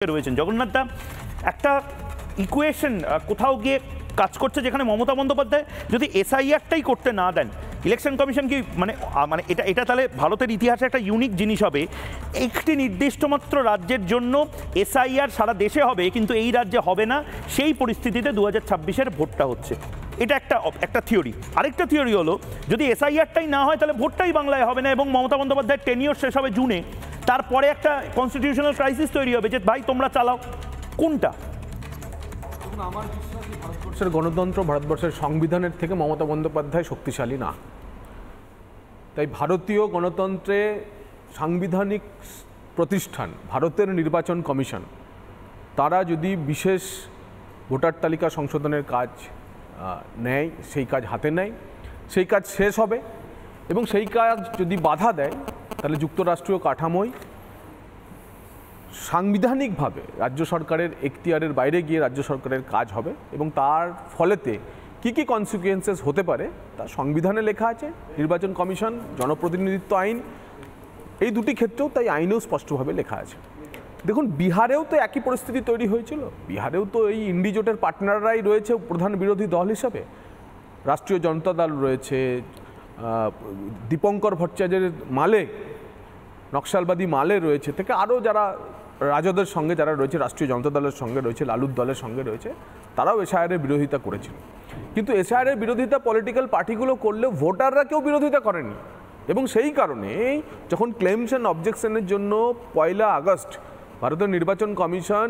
রয়েছেন জগন্নাথ দা, একটা ইকুয়েশন কোথাও গিয়ে কাজ করছে যেখানে মমতা বন্দ্যোপাধ্যায় যদি এসআইআরটাই করতে না দেন, ইলেকশন কমিশন কি মানে এটা তাহলে ভারতের ইতিহাসে একটা ইউনিক জিনিস হবে। একটি নির্দিষ্ট মাত্র রাজ্যের জন্য এসআইআর সারা দেশে হবে, কিন্তু এই রাজ্যে হবে না। সেই পরিস্থিতিতে 2026-এর ভোটটা হচ্ছে। এটা একটা থিওরি। আরেকটা থিওরি হলো, যদি এসআইআরটাই না হয় তাহলে ভোটটাই বাংলায় হবে না এবং মমতা বন্দ্যোপাধ্যায়ের টেনিওর শেষ হবে জুনে। তারপরে একটা কনস্টিটিউশনাল ক্রাইসিস তৈরি হবে যে ভাই তোমরা চালাও। কোনটা? আমার বিশ্বাস ভারতবর্ষের গণতন্ত্র, ভারতবর্ষের সংবিধানের থেকে মমতা বন্দ্যোপাধ্যায় শক্তিশালী না। তাই ভারতীয় গণতন্ত্রে সাংবিধানিক প্রতিষ্ঠান ভারতের নির্বাচন কমিশন, তারা যদি বিশেষ ভোটার তালিকা সংশোধনের কাজ নেয়, সেই কাজ হাতে নেয়, সেই কাজ শেষ হবে এবং সেই কাজ যদি বাধা দেয় তাহলে যুক্তরাষ্ট্রীয় কাঠামোয় সাংবিধানিকভাবে রাজ্য সরকারের এখতিয়ারের বাইরে গিয়ে রাজ্য সরকারের কাজ হবে এবং তার ফলেতে কী কী কনসিকুয়েন্সেস হতে পারে তা সংবিধানে লেখা আছে। নির্বাচন কমিশন, জনপ্রতিনিধিত্ব আইন, এই দুটি ক্ষেত্রেও তাই আইনেও স্পষ্টভাবে লেখা আছে। দেখুন, বিহারেও তো একই পরিস্থিতি তৈরি হয়েছিল। বিহারেও তো এই ইন্ডি জোটের পার্টনাররাই রয়েছে প্রধান বিরোধী দল হিসাবে। রাষ্ট্রীয় জনতা দল রয়েছে, দীপঙ্কর ভট্টাচার্যের মালে, নকশালবাদী মালে রয়েছে, থেকে আরও যারা রাজদের সঙ্গে যারা রয়েছে, রাষ্ট্রীয় জনতা দলের সঙ্গে রয়েছে, লালুর দলের সঙ্গে রয়েছে, তারাও এসআইআরের বিরোধিতা করেছিল। কিন্তু এসআইআরের বিরোধিতা পলিটিক্যাল পার্টিগুলো করলেও ভোটাররা কেউ বিরোধিতা করেনি এবং সেই কারণে যখন ক্লেমস অ্যান্ড অবজেকশনের জন্য 1 আগস্ট ভারতের নির্বাচন কমিশন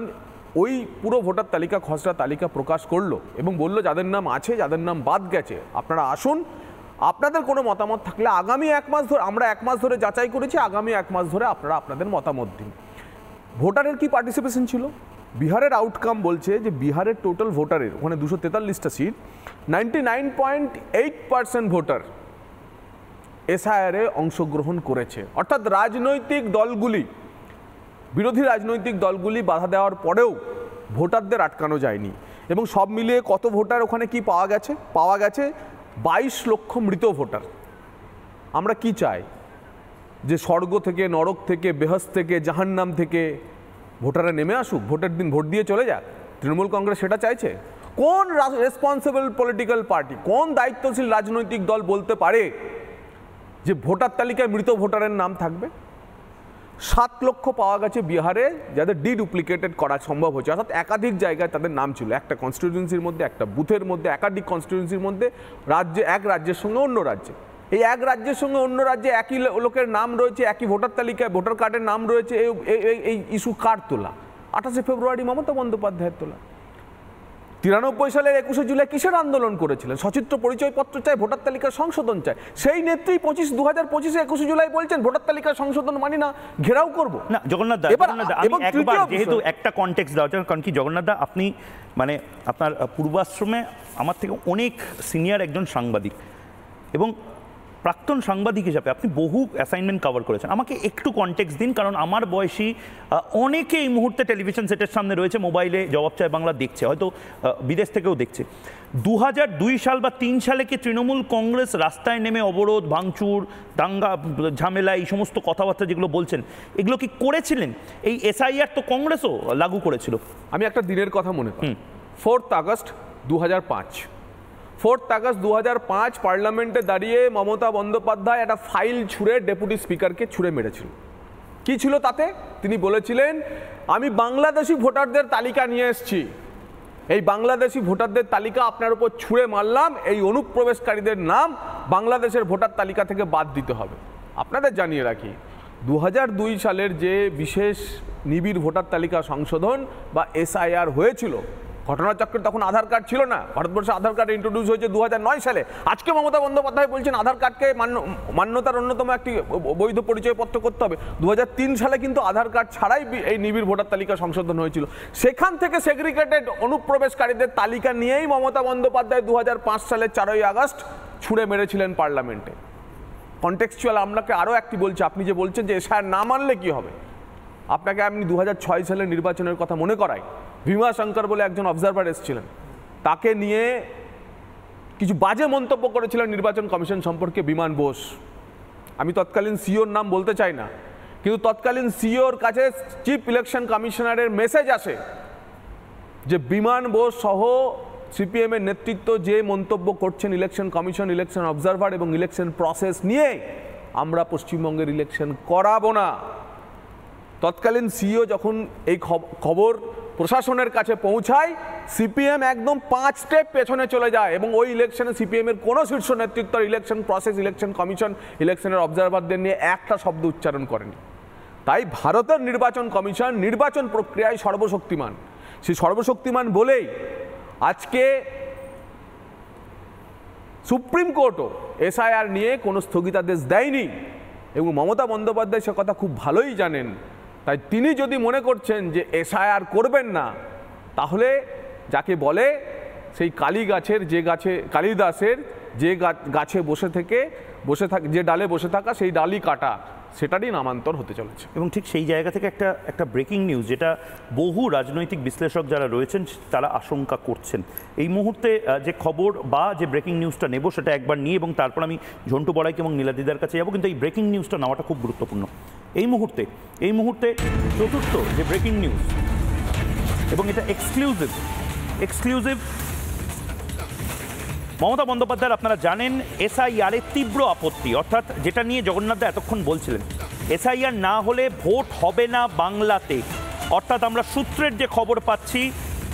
ওই পুরো ভোটার তালিকা, খসড়া তালিকা প্রকাশ করলো এবং বলল যাদের নাম আছে, যাদের নাম বাদ গেছে, আপনারা আসুন, আপনাদের কোনো মতামত থাকলে আগামী 1 মাস ধরে, আমরা 1 মাস ধরে যাচাই করেছি, আগামী 1 মাস ধরে আপনারা আপনাদের মতামত দিন। ভোটারের কি পার্টিসিপেশন ছিল? বিহারের আউটকাম বলছে যে বিহারের টোটাল ভোটারের, ওখানে 243টা সিট, 99.8% ভোটার এসআইআরে অংশগ্রহণ করেছে। অর্থাৎ রাজনৈতিক দলগুলি, বিরোধী রাজনৈতিক দলগুলি বাধা দেওয়ার পরেও ভোটারদের আটকানো যায়নি। এবং সব মিলিয়ে কত ভোটার ওখানে কি পাওয়া গেছে? 22 লক্ষ মৃত ভোটার। আমরা কি চাই? যে স্বর্গ থেকে, নরক থেকে, বেহস থেকে, জাহান্নাম থেকে ভোটাররা নেমে আসুক, ভোটের দিন ভোট দিয়ে চলে যাক? তৃণমূল কংগ্রেস সেটা চাইছে? কোন রেসপন্সিবল পলিটিক্যাল পার্টি, কোন দায়িত্বশীল রাজনৈতিক দল বলতে পারে যে ভোটার তালিকায় মৃত ভোটারের নাম থাকবে? 7 লক্ষ পাওয়া গেছে বিহারে, যাদের ডিডুপ্লিকেটেড করা সম্ভব হয়েছে। অর্থাৎ একাধিক জায়গায় তাদের নাম ছিল, একটা কনস্টিটিউয়েন্সির মধ্যে, একটা বুথের মধ্যে, একাধিক কনস্টিটিউয়েন্সির মধ্যে, রাজ্যে, এক রাজ্যের সঙ্গে অন্য রাজ্যে। এই এক রাজ্যের সঙ্গে অন্য রাজ্যে একই লোকের নাম রয়েছে, একই ভোটার তালিকায় ভোটার কার্ডের নাম রয়েছে। এই ইস্যু কার তোলা? 28শে ফেব্রুয়ারি মমতা বন্দ্যোপাধ্যায়ের তোলা। 93 সালের 21শে জুলাই কিসের আন্দোলন করেছিলেন? সচিত্র পরিচয়পত্র চাই, ভোটার তালিকার সংশোধন চাই। সেই নেত্রী 2025-এ 21শে জুলাই বলছেন ভোটার তালিকার সংশোধন মানি না, ঘেরাও করব না। জগন্নাথ দা, যেহেতু একটা কনটেক্সট দেওয়া যায়, কারণ কি জগন্নাথ দা, আপনি মানে আপনার পূর্বাশ্রমে আমার থেকে অনেক সিনিয়র একজন সাংবাদিক এবং প্রাক্তন সাংবাদিক হিসাবে আপনি বহু অ্যাসাইনমেন্ট কভার করেছেন। আমাকে একটু কনটেক্সট দিন, কারণ আমার বয়সী অনেকে এই মুহূর্তে টেলিভিশন সেটের সামনে রয়েছে, মোবাইলে জবাব চায় বাংলা দেখছে, হয়তো বিদেশ থেকেও দেখছে। 2002 সাল বা 3 সালে কি তৃণমূল কংগ্রেস রাস্তায় নেমে অবরোধ, ভাঙচুর, দাঙ্গা, ঝামেলা, এই সমস্ত কথাবার্তা যেগুলো বলছেন, এগুলো কি করেছিলেন? এই এসআইআর তো কংগ্রেসও লাগু করেছিল। আমি একটা দিনের কথা মনে করি, 4 আগস্ট 2005। 4 আগস্ট 2005 পার্লামেন্টে দাঁড়িয়ে মমতা বন্দ্যোপাধ্যায় একটা ফাইল ছুঁড়ে ডেপুটি স্পিকারকে ছুঁড়ে মেরেছিল। কি ছিল তাতে? তিনি বলেছিলেন, আমি বাংলাদেশি ভোটারদের তালিকা নিয়ে এসেছি, এই বাংলাদেশি ভোটারদের তালিকা আপনার উপর ছুঁড়ে মারলাম, এই অনুপ্রবেশকারীদের নাম বাংলাদেশের ভোটার তালিকা থেকে বাদ দিতে হবে। আপনাদের জানিয়ে রাখি, 2002 সালের যে বিশেষ নিবিড় ভোটার তালিকা সংশোধন বা এসআইআর হয়েছিল, ঘটনাচক্রে তখন আধার কার্ড ছিল না। ভারতবর্ষে আধার কার্ড ইন্ট্রোডিউস হয়েছে 2009 সালে। আজকে মমতা বন্দ্যোপাধ্যায় বলছেন আধার কার্ডকে মান্যতার অন্যতম একটি বৈধ পরিচয়পত্র করতে হবে। 2003 সালে কিন্তু আধার কার্ড ছাড়াই এই নিবিড় ভোটার তালিকা সংশোধন হয়েছিল। সেখান থেকে সেগ্রিগেটেড অনুপ্রবেশকারীদের তালিকা নিয়েই মমতা বন্দ্যোপাধ্যায় 2005 সালের 4 আগস্ট ছুঁড়ে মেরেছিলেন পার্লামেন্টে। কনটেক্সচুয়াল আপনাকে আরও একটি বলছে, আপনি যে বলছেন যে এসআইআর না মানলে কি হবে, আপনাকে আমি 2006 সালের নির্বাচনের কথা মনে করাই। ভীমা শঙ্কর বলে একজন অবজারভার এসেছিলেন, তাকে নিয়ে কিছু বাজে মন্তব্য করেছিলেন নির্বাচন কমিশন সম্পর্কে বিমান বোস। আমি তৎকালীন সিওর নাম বলতে চাই না, কিন্তু তৎকালীন সিইওর কাছে চিফ ইলেকশন কমিশনারের মেসেজ আসে যে বিমান বোস সহ সিপিএম এর নেতৃত্ব যে মন্তব্য করছেন ইলেকশন কমিশন, ইলেকশন অবজারভার এবং ইলেকশন প্রসেস নিয়ে, আমরা পশ্চিমবঙ্গের ইলেকশন করাবো না। তৎকালীন সিইও যখন এই খবর প্রশাসনের কাছে পৌঁছায়, সিপিএম একদম 5 স্টেপ পেছনে চলে যায় এবং ওই ইলেকশনে সিপিএম এর কোনো শীর্ষ নেতৃত্ব ইলেকশন প্রসেস, ইলেকশন কমিশন, ইলেকশনের অবজারভারদের নিয়ে একটা শব্দ উচ্চারণ করেনি। তাই ভারতের নির্বাচন কমিশন নির্বাচন প্রক্রিয়ায় সর্বশক্তিমান। সেই সর্বশক্তিমান বলেই আজকে সুপ্রিম কোর্টও এসআইআর নিয়ে কোনো স্থগিতাদেশ দেয়নি এবং মমতা বন্দ্যোপাধ্যায় সে কথা খুব ভালোই জানেন। তাই তিনি যদি মনে করছেন যে এসআইআর করবেন না, তাহলে যাকে বলে সেই কালিদাসের যে গাছে যে ডালে বসে থাকা সেই ডালই কাটা, সেটারই নামান্তর হতে চলেছে। এবং ঠিক সেই জায়গা থেকে একটা ব্রেকিং নিউজ, যেটা বহু রাজনৈতিক বিশ্লেষক যারা রয়েছেন তারা আশঙ্কা করছেন। এই মুহূর্তে যে খবর বা যে ব্রেকিং নিউজটা নেব সেটা একবার নিয়ে এবং তারপর আমি ঝন্টু বড়াইকে এবং নীলাদিদার কাছে যাবো, কিন্তু এই ব্রেকিং নিউজটা নেওয়াটা খুব গুরুত্বপূর্ণ এই মুহূর্তে। চতুর্থ যে ব্রেকিং নিউজ, এবং এটা এক্সক্লুসিভ মমতা বন্দ্যোপাধ্যায়, আপনারা জানেন এসআইআর-এর তীব্র আপত্তি, অর্থাৎ যেটা নিয়ে জগন্নাথদা এতক্ষণ বলছিলেন, এসআইআর না হলে ভোট হবে না বাংলাতে। অর্থাৎ আমরা সূত্রের যে খবর পাচ্ছি,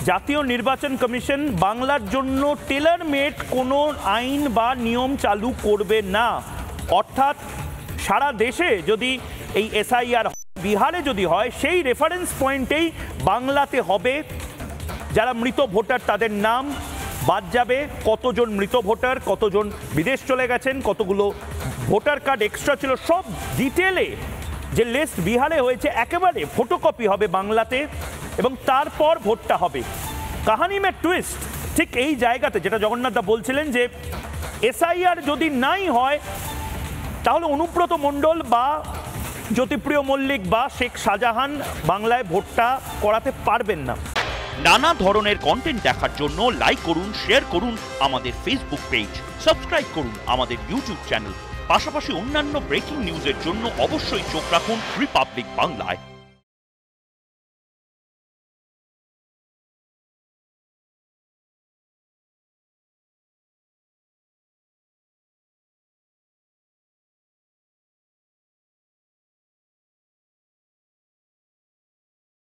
জাতীয় নির্বাচন কমিশন বাংলার জন্য টেলার মেড কোনো আইন বা নিয়ম চালু করবে না। অর্থাৎ সারা দেশে যদি এই এসআইআর বিহারে যদি হয়, সেই রেফারেন্স পয়েন্টেই বাংলাতে হবে। যারা মৃত ভোটার তাদের নাম বাদ যাবে, কতজন মৃত ভোটার, কতজন বিদেশ চলে গেছেন, কতগুলো ভোটার কার্ড এক্সট্রা ছিল, সব ডিটেলে যে লিস্ট বিহারে হয়েছে একেবারে ফটোকপি হবে বাংলাতে, এবং তারপর ভোটটা হবে। কাহানি মে টুইস্ট ঠিক এই জায়গাতে, যেটা জগন্নাথদা বলছিলেন যে এসআইআর যদি নাই হয় তাহলে অনুব্রত মণ্ডল বা জ্যোতিপ্রিয় মল্লিক বা শেখ শাহজাহান বাংলায় ভোটটা করাতে পারবেন না। নানা ধরনের কন্টেন্ট দেখার জন্য লাইক করুন, শেয়ার করুন আমাদের ফেসবুক পেজ, সাবস্ক্রাইব করুন আমাদের ইউটিউব চ্যানেল। পাশাপাশি অন্যান্য ব্রেকিং নিউজের জন্য অবশ্যই চোখ রাখুন রিপাবলিক বাংলায়।